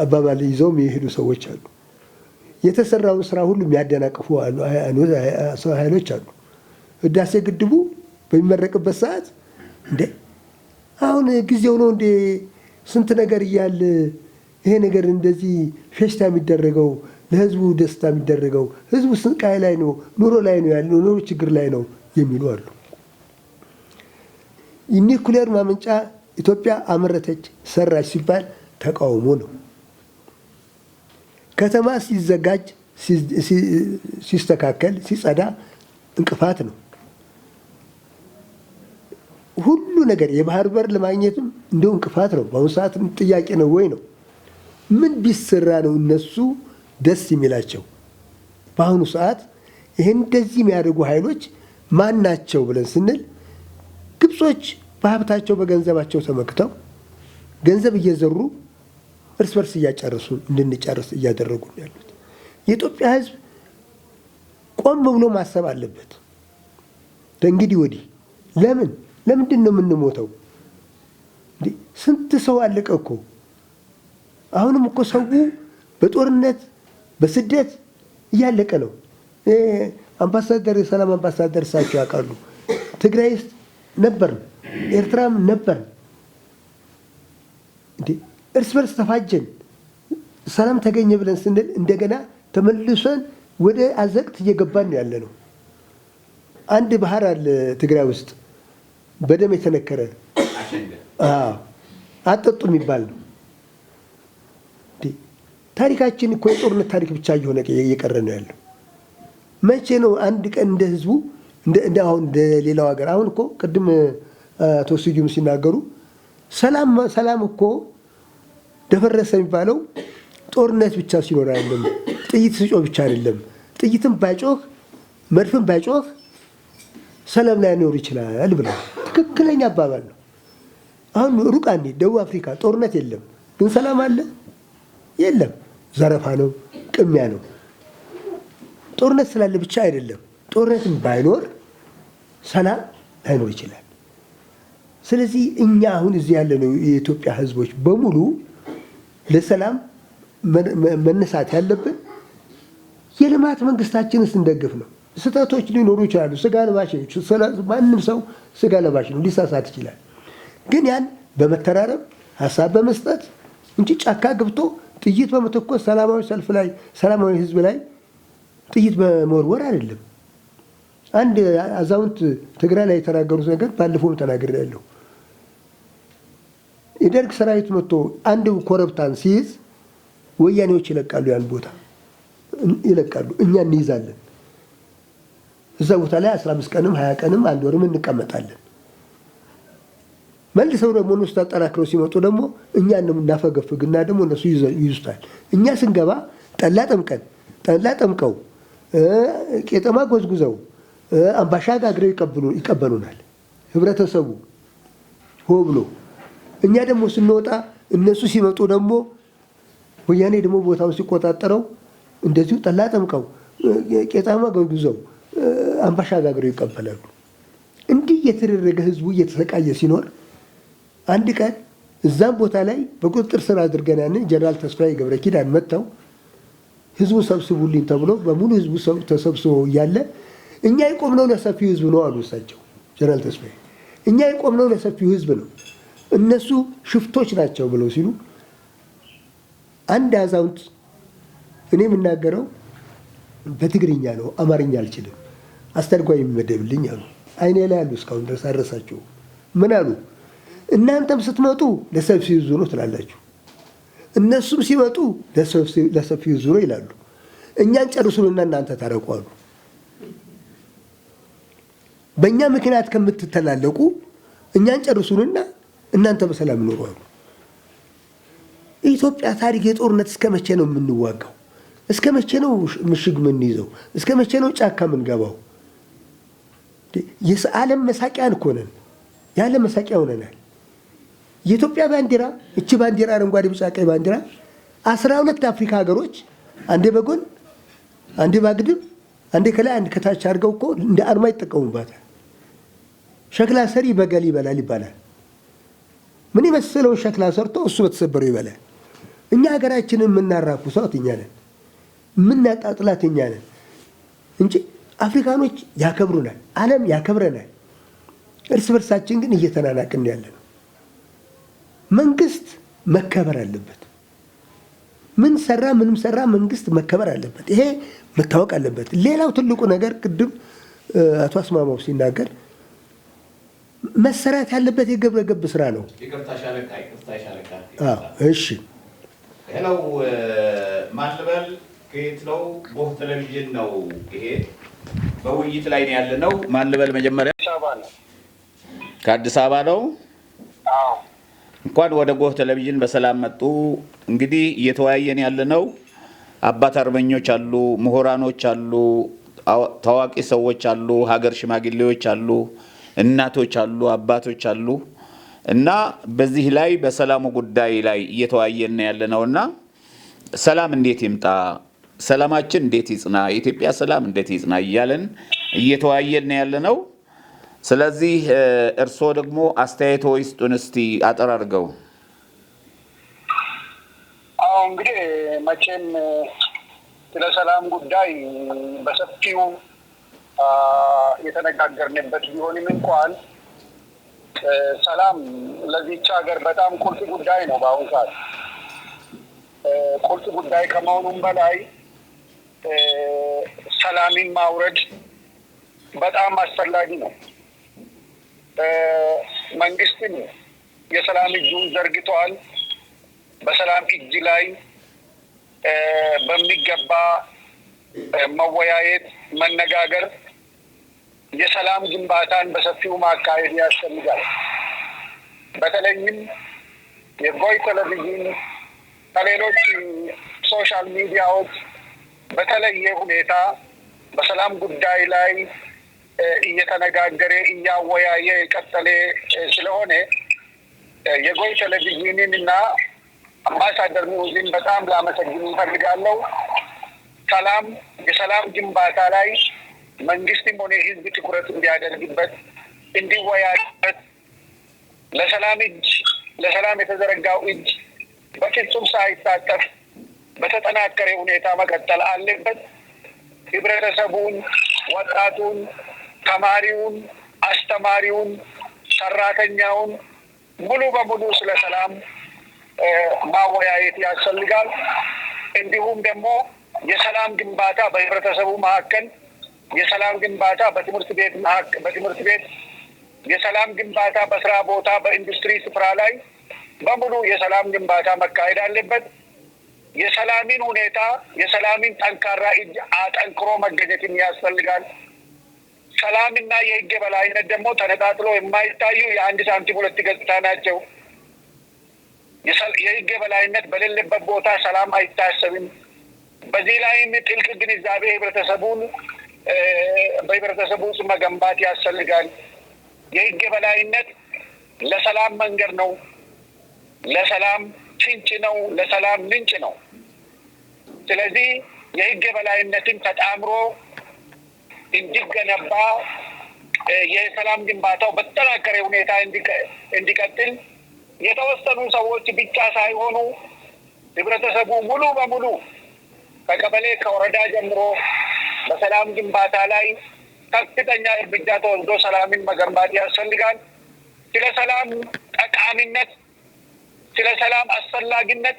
አባባል ይዘው የሚሄዱ ሰዎች አሉ። የተሰራውን ስራ ሁሉ የሚያደናቅፉ ኃይሎች አሉ። ህዳሴ ግድቡ በሚመረቅበት ሰዓት እንዴ አሁን ጊዜው ነው እንዴ? ስንት ነገር እያለ ይሄ ነገር እንደዚህ ፌሽታ የሚደረገው ለህዝቡ ደስታ የሚደረገው ህዝቡ ስቃይ ላይ ነው፣ ኑሮ ላይ ነው ያለው፣ ኑሮ ችግር ላይ ነው የሚሉ አሉ። ኒኩሌር ማመንጫ ኢትዮጵያ አመረተች ሰራች ሲባል ተቃውሞ ነው። ከተማ ሲዘጋጅ ሲስተካከል ሲጸዳ እንቅፋት ነው። ሁሉ ነገር የባህር በር ለማግኘትም እንደው እንቅፋት ነው። በአሁኑ ሰዓት ጥያቄ ነው ወይ ነው ምን ቢሰራ ነው እነሱ ደስ የሚላቸው? በአሁኑ ሰዓት ይህን እንደዚህ የሚያደርጉ ኃይሎች ማን ናቸው ብለን ስንል ግብጾች በሀብታቸው በገንዘባቸው ተመክተው ገንዘብ እየዘሩ እርስ በርስ እያጨረሱ እንድንጨርስ እያደረጉ ያሉት። የኢትዮጵያ ሕዝብ ቆም ብሎ ማሰብ አለበት። ከእንግዲህ ወዲህ ለምንድን ነው የምንሞተው? ስንት ሰው አለቀ እኮ። አሁንም እኮ ሰው በጦርነት በስደት እያለቀ ነው። አምባሳደር የሰላም አምባሳደር እሳቸው ያውቃሉ። ትግራይ ውስጥ ነበርን፣ ኤርትራም ነበርን። እርስ በርስ ተፋጀን፣ ሰላም ተገኘ ብለን ስንል እንደገና ተመልሰን ወደ አዘቅት እየገባን ነው ያለ ነው። አንድ ባህር አለ ትግራይ ውስጥ በደም የተነከረ አጠጡ የሚባል ነው። ታሪካችን እኮ የጦርነት ታሪክ ብቻ እየሆነ እየቀረ ነው ያለው። መቼ ነው አንድ ቀን እንደ ህዝቡ አሁን እንደ ሌላው ሀገር አሁን እኮ ቅድም አቶ ስዩም ሲናገሩ ሰላም እኮ ደፈረሰ የሚባለው ጦርነት ብቻ ሲኖር አይደለም፣ ጥይት ስጮህ ብቻ አይደለም። ጥይትም ባይጮህ መድፍም ባይጮህ ሰላም ላይኖር ይችላል ብለው ትክክለኛ አባባል ነው። አሁን ሩቅ አንሂድ፣ ደቡብ አፍሪካ ጦርነት የለም፣ ግን ሰላም አለ? የለም። ዘረፋ ነው፣ ቅሚያ ነው። ጦርነት ስላለ ብቻ አይደለም፣ ጦርነትም ባይኖር ሰላም ላይኖር ይችላል። ስለዚህ እኛ አሁን እዚህ ያለነው የኢትዮጵያ ህዝቦች በሙሉ ለሰላም መነሳት ያለብን የልማት መንግስታችንን ስንደግፍ ነው። ስህተቶች ሊኖሩ ይችላሉ። ስጋ ለባሾች፣ ማንም ሰው ስጋ ለባሽ ነው፣ ሊሳሳት ይችላል። ግን ያን በመተራረብ ሀሳብ በመስጠት እንጂ ጫካ ገብቶ ጥይት በመተኮስ ሰላማዊ ሰልፍ ላይ ሰላማዊ ህዝብ ላይ ጥይት በመወርወር አይደለም። አንድ አዛውንት ትግራይ ላይ የተናገሩት ነገር ባለፈውም ተናግሬያለሁ። የደርግ ሰራዊት መጥቶ አንድ ኮረብታን ሲይዝ ወያኔዎች ይለቃሉ፣ ያን ቦታ ይለቃሉ፣ እኛ እንይዛለን። እዛ ቦታ ላይ 15 ቀንም 20 ቀንም አንድ ወርም እንቀመጣለን። መልሰው ደግሞ እነሱ ተጠናክረው ሲመጡ ደግሞ እኛ እናፈገፍግና ደግሞ እነሱ ይይዙታል። እኛ ስንገባ ጠላ ጠምቀው ቄጠማ ጎዝጉዘው አምባሻ ጋግረው ይቀበሉናል ህብረተሰቡ ሆ ብሎ። እኛ ደግሞ ስንወጣ እነሱ ሲመጡ ደግሞ ወያኔ ደግሞ ቦታውን ሲቆጣጠረው እንደዚሁ ጠላ ጠምቀው ቄጠማ ጎዝጉዘው አምባሻ ጋግረው ይቀበላሉ። እንዲህ እየተደረገ ህዝቡ እየተሰቃየ ሲኖር አንድ ቀን እዛም ቦታ ላይ በቁጥጥር ስር አድርገን ያንን ጀነራል ተስፋዬ ገብረ ኪዳን መጥተው ህዝቡ ሰብስቡልኝ ተብሎ በሙሉ ህዝቡ ተሰብስቦ እያለ እኛ የቆምነው ለሰፊው ህዝብ ነው አሉ እሳቸው ጀነራል ተስፋዬ። እኛ የቆምነው ለሰፊው ህዝብ ነው፣ እነሱ ሽፍቶች ናቸው ብለው ሲሉ አንድ አዛውንት እኔ የምናገረው በትግርኛ ነው፣ አማርኛ አልችልም፣ አስተርጓሚ ይመደብልኝ አሉ። አይኔ ላይ አሉ፣ እስካሁን ድረስ አልረሳቸውም። ምን አሉ? እናንተም ስትመጡ ለሰፊው ህዝብ ነው ትላላችሁ፣ እነሱም ሲመጡ ለሰፊው ህዝብ ነው ይላሉ። እኛን ጨርሱንና እናንተ ታረቁ አሉ። በእኛ ምክንያት ከምትተላለቁ እኛን ጨርሱንና እናንተ በሰላም ኖሩ አሉ። የኢትዮጵያ ታሪክ የጦርነት እስከ መቼ ነው የምንዋጋው? እስከ መቼ ነው ምሽግ የምንይዘው? እስከ መቼ ነው ጫካ የምንገባው? የዓለም መሳቂያን እኮ ነን፣ የዓለም መሳቂያ ሆነናል። የኢትዮጵያ ባንዲራ እቺ ባንዲራ አረንጓዴ፣ ቢጫ፣ ቀይ ባንዲራ 12 አፍሪካ ሀገሮች አንዴ በጎን አንዴ ባግድም አንዴ ከላይ አንድ ከታች አድርገው እኮ እንደ አርማ ይጠቀሙባታል። ሸክላ ሰሪ በገል ይበላል ይባላል። ምን የመሰለውን ሸክላ ሰርቶ እሱ በተሰበረው ይበላል። እኛ ሀገራችንን የምናራኩሳት እኛ ነን፣ የምናጣጥላት እኛ ነን እንጂ አፍሪካኖች ያከብሩናል፣ ዓለም ያከብረናል። እርስ በርሳችን ግን እየተናናቅን ያለ ነው። መንግስት መከበር አለበት። ምን ሰራ ምንም ሰራ መንግስት መከበር አለበት። ይሄ መታወቅ አለበት። ሌላው ትልቁ ነገር ቅድም አቶ አስማማው ሲናገር መሰራት ያለበት የግብረ ገብ ስራ ነው። ይቅርታ ሻለቃ። እሺ ሄሎ፣ ማን ልበል? ከየት ነው? ቦህ ቴሌቪዥን ነው ይሄ። በውይይት ላይ ነው ያለ ነው። ማን ልበል? መጀመሪያ ከአዲስ አበባ ነው። እንኳን ወደ ጎህ ቴሌቪዥን በሰላም መጡ። እንግዲህ እየተወያየን ያለ ነው። አባት አርበኞች አሉ፣ ምሁራኖች አሉ፣ ታዋቂ ሰዎች አሉ፣ ሀገር ሽማግሌዎች አሉ፣ እናቶች አሉ፣ አባቶች አሉ እና በዚህ ላይ በሰላሙ ጉዳይ ላይ እየተወያየን ያለ ነውና ሰላም እንዴት ይምጣ፣ ሰላማችን እንዴት ይጽና፣ የኢትዮጵያ ሰላም እንዴት ይጽና እያለን እየተወያየን ያለ ነው። ስለዚህ እርስዎ ደግሞ አስተያየቶ ይስጡን እስቲ አጠር አድርገው። እንግዲህ መቼም ስለ ሰላም ጉዳይ በሰፊው የተነጋገርንበት ቢሆንም እንኳን ሰላም ለዚች ሀገር በጣም ቁልፍ ጉዳይ ነው። በአሁኑ ሰዓት ቁልፍ ጉዳይ ከመሆኑም በላይ ሰላምን ማውረድ በጣም አስፈላጊ ነው። መንግስትም የሰላም እጁን ዘርግቷል። በሰላም እጅ ላይ በሚገባ መወያየት፣ መነጋገር፣ የሰላም ግንባታን በሰፊው ማካሄድ ያስፈልጋል። በተለይም የጎይ ቴሌቪዥን ከሌሎች ሶሻል ሚዲያዎች በተለየ ሁኔታ በሰላም ጉዳይ ላይ እየተነጋገረ እያወያየ የቀጠለ ስለሆነ የጎይ ቴሌቪዥንን እና አምባሳደር ሚውዚን በጣም ላመሰግን እፈልጋለሁ። ሰላም የሰላም ግንባታ ላይ መንግስትም ሆነ ህዝብ ትኩረት እንዲያደርግበት፣ እንዲወያይበት፣ ለሰላም የተዘረጋው እጅ በፍጹም ሳይታጠፍ በተጠናከረ ሁኔታ መቀጠል አለበት። ህብረተሰቡን፣ ወጣቱን፣ ተማሪውን፣ አስተማሪውን፣ ሰራተኛውን ሙሉ በሙሉ ስለ ሰላም ማወያየት ያስፈልጋል። እንዲሁም ደግሞ የሰላም ግንባታ በህብረተሰቡ መካከል፣ የሰላም ግንባታ በትምህርት ቤት፣ የሰላም ግንባታ በስራ ቦታ፣ በኢንዱስትሪ ስፍራ ላይ በሙሉ የሰላም ግንባታ መካሄድ አለበት። የሰላምን ሁኔታ የሰላምን ጠንካራ እጅ አጠንክሮ መገኘትን ያስፈልጋል። ሰላምና የህግ የበላይነት ደግሞ ተነጣጥሎ የማይታዩ የአንድ ሳንቲም ሁለት ገጽታ ናቸው። የህግ የበላይነት በሌለበት ቦታ ሰላም አይታሰብም። በዚህ ላይም ጥልቅ ግንዛቤ በህብረተሰቡ ውስጥ መገንባት ያስፈልጋል። የህግ የበላይነት ለሰላም መንገድ ነው፣ ለሰላም ፍንጭ ነው፣ ለሰላም ምንጭ ነው። ስለዚህ የህግ የበላይነትን ተጣምሮ እንዲገነባ የሰላም ግንባታው በተጠናከረ ሁኔታ እንዲቀጥል የተወሰኑ ሰዎች ብቻ ሳይሆኑ ህብረተሰቡ ሙሉ በሙሉ ከቀበሌ ከወረዳ ጀምሮ በሰላም ግንባታ ላይ ከፍተኛ እርምጃ ተወስዶ ሰላምን መገንባት ያስፈልጋል። ስለ ሰላም ጠቃሚነት፣ ስለ ሰላም አስፈላጊነት፣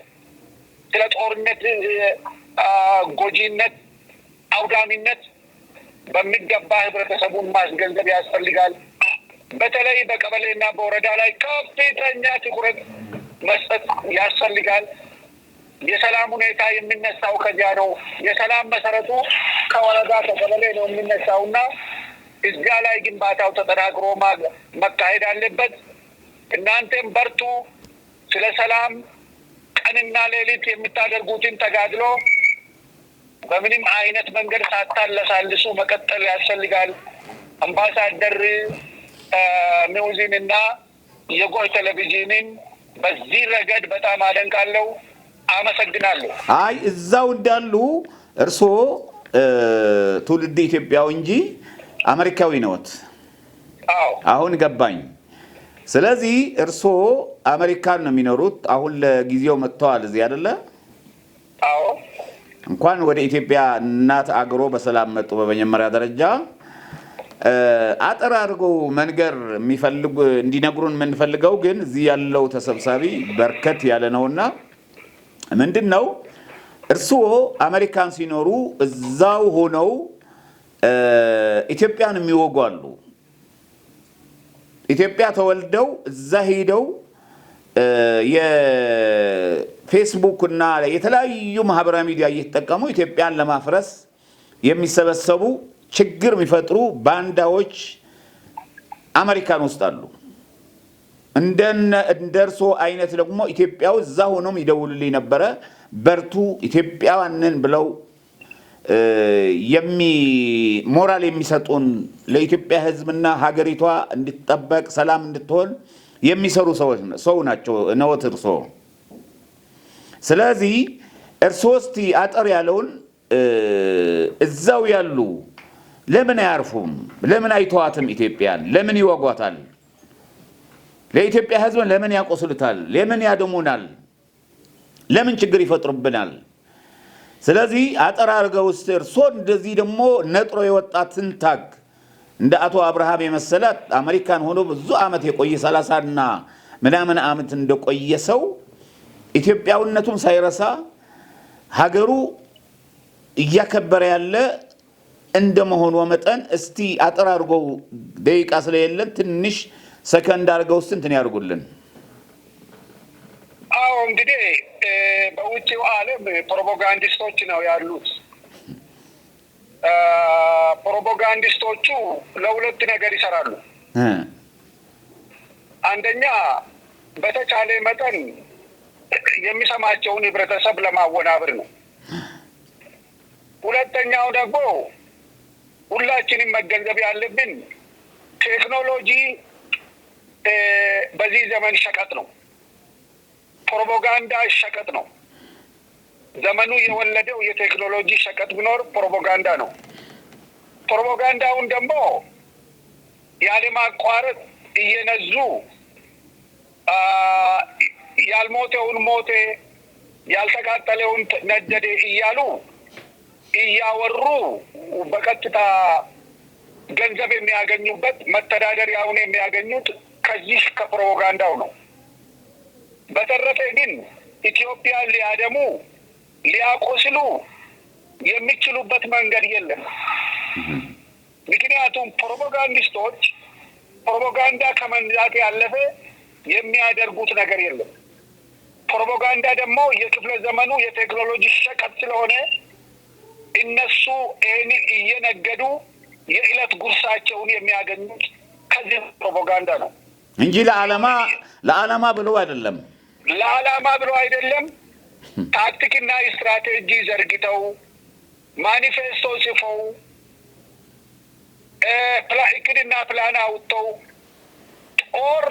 ስለ ጦርነት ጎጂነት፣ አውዳሚነት በሚገባ ህብረተሰቡን ማስገንዘብ ያስፈልጋል። በተለይ በቀበሌና በወረዳ ላይ ከፍተኛ ትኩረት መስጠት ያስፈልጋል። የሰላም ሁኔታ የሚነሳው ከዚያ ነው። የሰላም መሰረቱ ከወረዳ ከቀበሌ ነው የሚነሳውና እዚያ ላይ ግንባታው ተጠናክሮ መካሄድ አለበት። እናንተም በርቱ። ስለ ሰላም ቀንና ሌሊት የምታደርጉትን ተጋድሎ በምንም አይነት መንገድ ሳታለሳልሱ መቀጠል ያስፈልጋል። አምባሳደር ኒውዝን እና የጎይ ቴሌቪዥንን በዚህ ረገድ በጣም አደንቃለሁ፣ አመሰግናለሁ። አይ እዛው እንዳሉ እርስዎ ትውልድ ኢትዮጵያዊ እንጂ አሜሪካዊ ነዎት? አዎ። አሁን ገባኝ። ስለዚህ እርስዎ አሜሪካን ነው የሚኖሩት። አሁን ለጊዜው መጥተዋል እዚህ አይደለ? አዎ። እንኳን ወደ ኢትዮጵያ እናት አገሮ በሰላም መጡ። በመጀመሪያ ደረጃ አጠር አድርገው መንገር እንዲነግሩን የምንፈልገው ግን እዚህ ያለው ተሰብሳቢ በርከት ያለ ነውና ምንድነው እርስዎ አሜሪካን ሲኖሩ እዛው ሆነው ኢትዮጵያን የሚወጉ አሉ። ኢትዮጵያ ተወልደው እዛ ሄደው የፌስቡክ እና የተለያዩ ማህበራዊ ሚዲያ እየተጠቀሙ ኢትዮጵያን ለማፍረስ የሚሰበሰቡ ችግር የሚፈጥሩ ባንዳዎች አሜሪካን ውስጥ አሉ። እንደርሶ አይነት ደግሞ ኢትዮጵያው እዛ ሆኖም ይደውልልኝ ነበረ። በርቱ ኢትዮጵያውያንን ብለው ሞራል የሚሰጡን ለኢትዮጵያ ሕዝብና ሀገሪቷ እንድትጠበቅ ሰላም እንድትሆን የሚሰሩ ሰው ናቸው ነዎት እርሶ። ስለዚህ እርሶ እስቲ አጠር ያለውን እዛው ያሉ ለምን አያርፉም? ለምን አይተዋትም? ኢትዮጵያን ለምን ይወጓታል? ለኢትዮጵያ ሕዝብ ለምን ያቆስሉታል? ለምን ያደሙናል? ለምን ችግር ይፈጥሩብናል? ስለዚህ አጠር አድርገው ውስጥ እርሶ እንደዚህ ደግሞ ነጥሮ የወጣትን ታግ እንደ አቶ አብርሃም የመሰለ አሜሪካን ሆኖ ብዙ ዓመት የቆየ 30 እና ምናምን ዓመት እንደቆየ ሰው ኢትዮጵያውነቱን ሳይረሳ ሀገሩ እያከበረ ያለ እንደመሆኑ መጠን እስቲ አጠር አድርገው ደቂቃ ስለሌለን ትንሽ ሰከንድ አድርገው እንትን ያርጉልን። አዎ እንግዲህ በውጭው ዓለም ፕሮፓጋንዲስቶች ነው ያሉት። ፕሮፓጋንዲስቶቹ ለሁለት ነገር ይሰራሉ። አንደኛ በተቻለ መጠን የሚሰማቸውን ህብረተሰብ ለማወናበድ ነው። ሁለተኛው ደግሞ ሁላችንም መገንዘብ ያለብን ቴክኖሎጂ በዚህ ዘመን ሸቀጥ ነው። ፕሮፓጋንዳ ሸቀጥ ነው። ዘመኑ የወለደው የቴክኖሎጂ ሸቀጥ ቢኖር ፕሮፓጋንዳ ነው። ፕሮፓጋንዳውን ደግሞ ያለማቋረጥ እየነዙ ያልሞተውን ሞተ፣ ያልተቃጠለውን ነደደ እያሉ እያወሩ በቀጥታ ገንዘብ የሚያገኙበት መተዳደሪያውን የሚያገኙት ከዚህ ከፕሮፓጋንዳው ነው። በተረፈ ግን ኢትዮጵያን ሊያደሙ ሊያቆስሉ የሚችሉበት መንገድ የለም። ምክንያቱም ፕሮፓጋንዲስቶች ፕሮፓጋንዳ ከመንዛት ያለፈ የሚያደርጉት ነገር የለም። ፕሮፓጋንዳ ደግሞ የክፍለ ዘመኑ የቴክኖሎጂ ሸቀጥ ስለሆነ እነሱ ይህን እየነገዱ የዕለት ጉርሳቸውን የሚያገኙት ከዚህ ፕሮፓጋንዳ ነው እንጂ ለዓላማ ብለው አይደለም። ለዓላማ ብለው አይደለም። ታክቲክና ስትራቴጂ ዘርግተው ማኒፌስቶ ጽፈው እቅድና ፕላን አውጥተው ጦር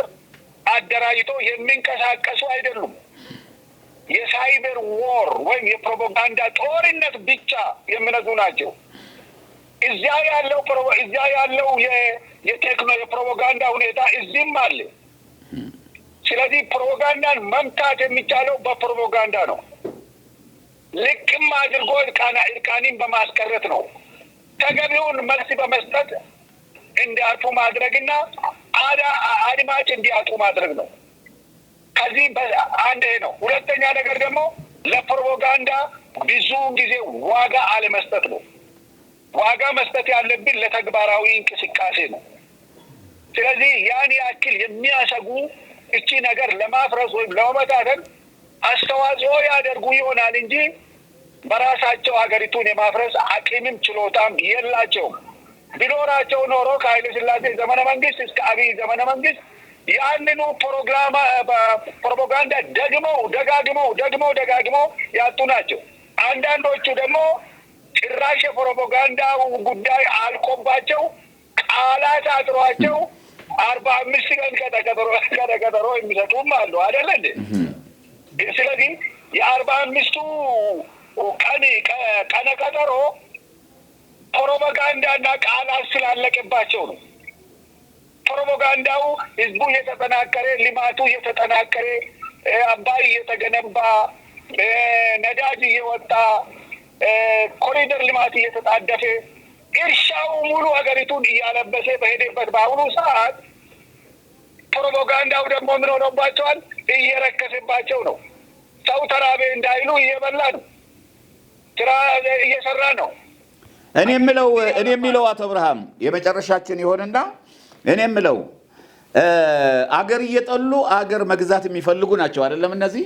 አደራጅተው የሚንቀሳቀሱ አይደሉም። የሳይበር ዎር ወይም የፕሮፓጋንዳ ጦርነት ብቻ የሚነዙ ናቸው። እዚያ ያለው የቴክኖ የፕሮፓጋንዳ ሁኔታ እዚህም አለ። ስለዚህ ፕሮፓጋንዳን መምታት የሚቻለው በፕሮፓጋንዳ ነው። ልቅም አድርጎ እርቃኒን በማስቀረት ነው። ተገቢውን መልስ በመስጠት እንዲያርፉ ማድረግና አድማጭ እንዲያጡ ማድረግ ነው። ከዚህ አንድ ነው። ሁለተኛ ነገር ደግሞ ለፕሮፓጋንዳ ብዙውን ጊዜ ዋጋ አለመስጠት ነው። ዋጋ መስጠት ያለብን ለተግባራዊ እንቅስቃሴ ነው። ስለዚህ ያን ያክል የሚያሰጉ እቺ ነገር ለማፍረስ ወይም ለመበታተን አስተዋጽኦ ያደርጉ ይሆናል እንጂ በራሳቸው ሀገሪቱን የማፍረስ አቅምም ችሎታም የላቸውም። ቢኖራቸው ኖሮ ከኃይለ ሥላሴ ዘመነ መንግስት እስከ አብይ ዘመነ መንግስት ያንኑ ፕሮፓጋንዳ ደጋግመው ያጡ ናቸው። አንዳንዶቹ ደግሞ ጭራሽ የፕሮፓጋንዳው ጉዳይ አልቆባቸው ቃላት አጥሯቸው 45 ቀን ከተቀጠሮ የሚሰጡም አሉ አይደል እንዴ? ስለዚህ የ45ቱ ቀነ ቀጠሮ ፕሮፓጋንዳና ቃላት ስላለቀባቸው ነው። ፕሮፓጋንዳው ህዝቡ እየተጠናከረ ልማቱ እየተጠናከረ አባይ እየተገነባ ነዳጅ እየወጣ ኮሪደር ልማት እየተጣደፈ እርሻው ሙሉ ሀገሪቱን እያለበሰ በሄደበት በአሁኑ ሰዓት ፕሮፓጋንዳው ደግሞ ምን ሆኖባቸዋል? እየረከሰባቸው ነው። ሰው ተራቤ እንዳይሉ እየበላ ነው፣ ስራ እየሰራ ነው። እኔ የምለው አቶ አብርሃም የመጨረሻችን ይሆንና እኔ የምለው አገር እየጠሉ አገር መግዛት የሚፈልጉ ናቸው አይደለም? እነዚህ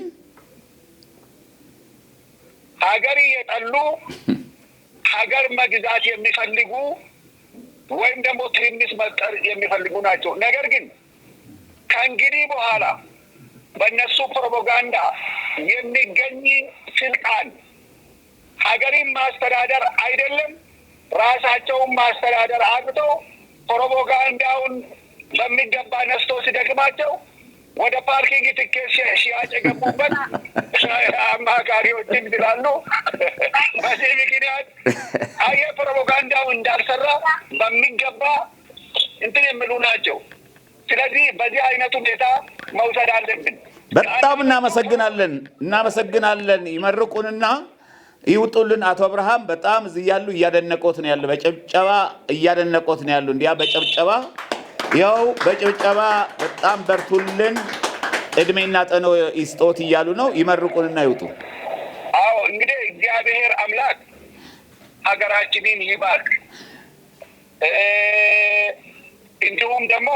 ሀገር እየጠሉ ሀገር መግዛት የሚፈልጉ ወይም ደግሞ ትርምስ መፍጠር የሚፈልጉ ናቸው። ነገር ግን ከእንግዲህ በኋላ በእነሱ ፕሮፓጋንዳ የሚገኝ ስልጣን ሀገርን ማስተዳደር አይደለም፣ ራሳቸውን ማስተዳደር አቅተው ፕሮፓጋንዳውን በሚገባ ነስቶ ሲደክማቸው ወደ ፓርኪንግ ትኬት ሽያጭ የገቡበት አማካሪዎችን ይላሉ። በዚህ ምክንያት አየህ ፕሮፓጋንዳው እንዳልሰራ በሚገባ እንትን የሚሉ ናቸው። ስለዚህ በዚህ አይነት ሁኔታ መውሰድ አለብን። በጣም እናመሰግናለን። ይመርቁንና ይውጡልን። አቶ አብርሃም በጣም እዚህ ያሉ እያደነቆት ነው ያሉ፣ በጭብጨባ እያደነቆት ነው ያሉ። እንዲያ በጭብጨባ ያው በጭብጨባ በጣም በርቱልን፣ እድሜና ጤና ይስጦት እያሉ ነው። ይመርቁንና ይውጡ። አዎ እንግዲህ እግዚአብሔር አምላክ ሀገራችንን ይባርክ፣ እንዲሁም ደግሞ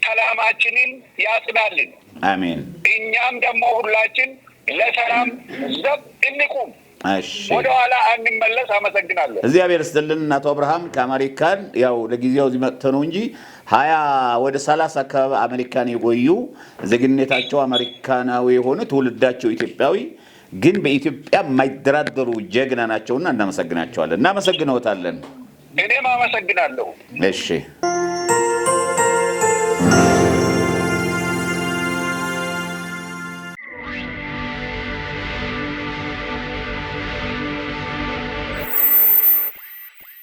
ሰላማችንን ያጽናልን። አሜን። እኛም ደግሞ ሁላችን ለሰላም ዘብ እንቁም፣ ወደ ኋላ አንመለስ። አመሰግናለሁ። እግዚአብሔር ይስጥልን። አቶ አብርሃም ከአሜሪካን ያው ለጊዜው እዚህ መጥተው ነው እንጂ 20 ወደ 30 አካባቢ አሜሪካን የቆዩ ዜግነታቸው አሜሪካናዊ የሆኑ ትውልዳቸው ኢትዮጵያዊ ግን በኢትዮጵያ የማይደራደሩ ጀግና ናቸውና እናመሰግናቸዋለን። እናመሰግነዎታለን። እኔም አመሰግናለሁ። እሺ